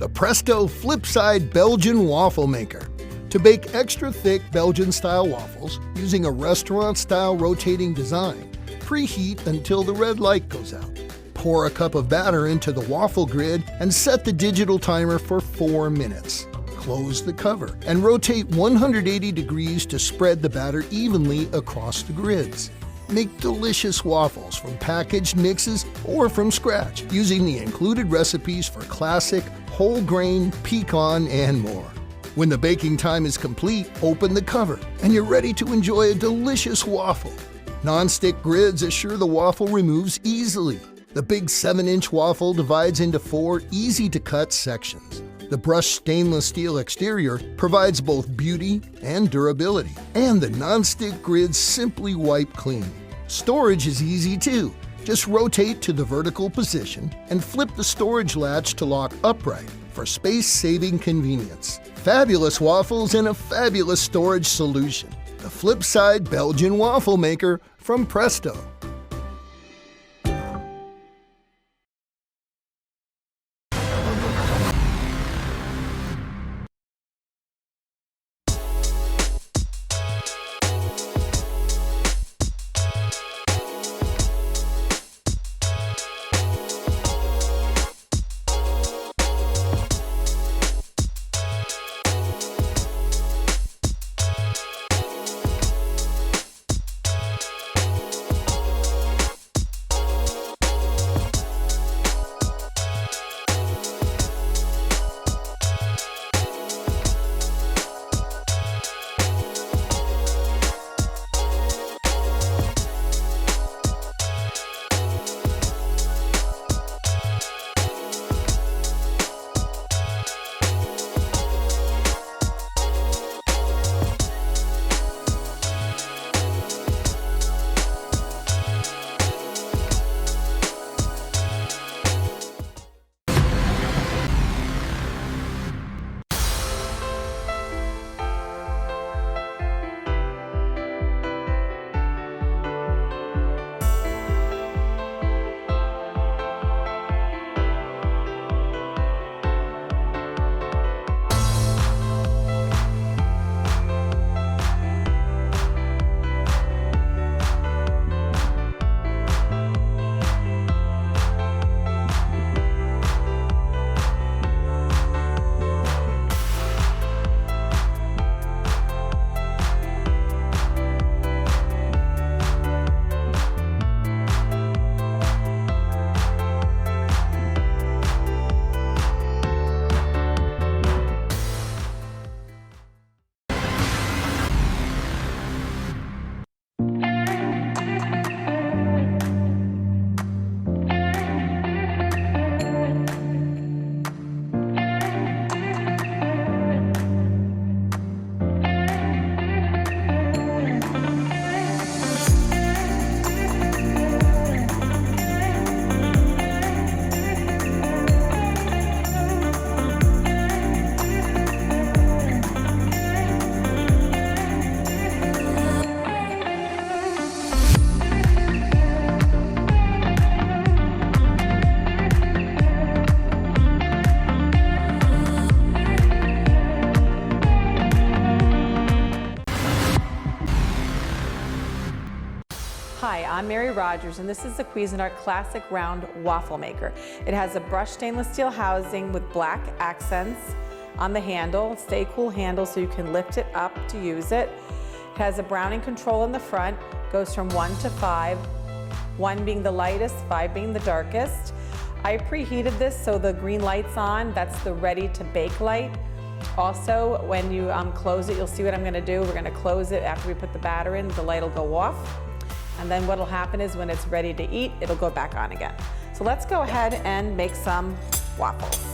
the Presto FlipSide Belgian Waffle Maker. To bake extra thick Belgian-style waffles using a restaurant-style rotating design, preheat until the red light goes out. Pour a cup of batter into the waffle grid and set the digital timer for 4 minutes. Close the cover and rotate 180 degrees to spread the batter evenly across the grids. Make delicious waffles from packaged mixes or from scratch using the included recipes for classic, whole grain, pecan, and more. When the baking time is complete, open the cover and you're ready to enjoy a delicious waffle. Non-stick grids assure the waffle removes easily. The big 7-inch waffle divides into 4 easy-to-cut sections. The brushed stainless steel exterior provides both beauty and durability, and the non-stick grids simply wipe clean. Storage is easy too. Just rotate to the vertical position and flip the storage latch to lock upright for space-saving convenience. Fabulous waffles and a fabulous storage solution. The FlipSide Belgian Waffle Maker from Presto. Hi, I'm Mary Rogers, and this is the Cuisinart Classic Round Waffle Maker. It has a brushed stainless steel housing with black accents on the handle, stay cool handle so you can lift it up to use it. It has a browning control in the front, goes from 1 to 5, 1 being the lightest, 5 being the darkest. I preheated this so the green light's on, that's the ready to bake light. Also, when you close it, you'll see what I'm gonna do. We're gonna close it after we put the batter in, the light will go off. And then what'll happen is when it's ready to eat, it'll go back on again. So let's go ahead and make some waffles.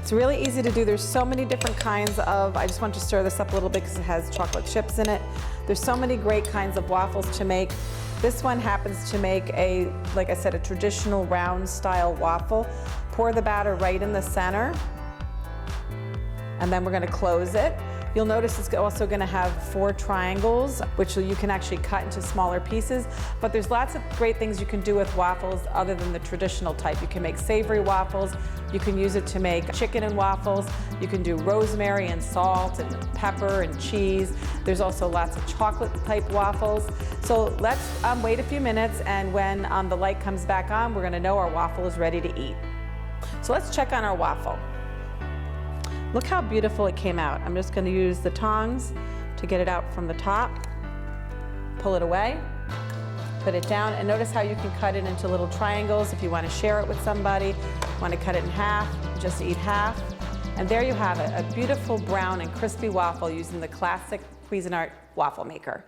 It's really easy to do. There's so many different kinds of, I just want to stir this up a little bit because it has chocolate chips in it. There's so many great kinds of waffles to make. This one happens to make a, like I said, a traditional round style waffle. Pour the batter right in the center. And then we're gonna close it. You'll notice it's also going to have 4 triangles, which you can actually cut into smaller pieces. But there's lots of great things you can do with waffles other than the traditional type. You can make savory waffles. You can use it to make chicken and waffles. You can do rosemary and salt and pepper and cheese. There's also lots of chocolate type waffles. So let's wait a few minutes, and when the light comes back on, we're going to know our waffle is ready to eat. So let's check on our waffle. Look how beautiful it came out. I'm just going to use the tongs to get it out from the top. Pull it away, put it down, and notice how you can cut it into little triangles if you want to share it with somebody. Want to cut it in half, just eat half. And there you have it, a beautiful brown and crispy waffle using the classic Cuisinart waffle maker.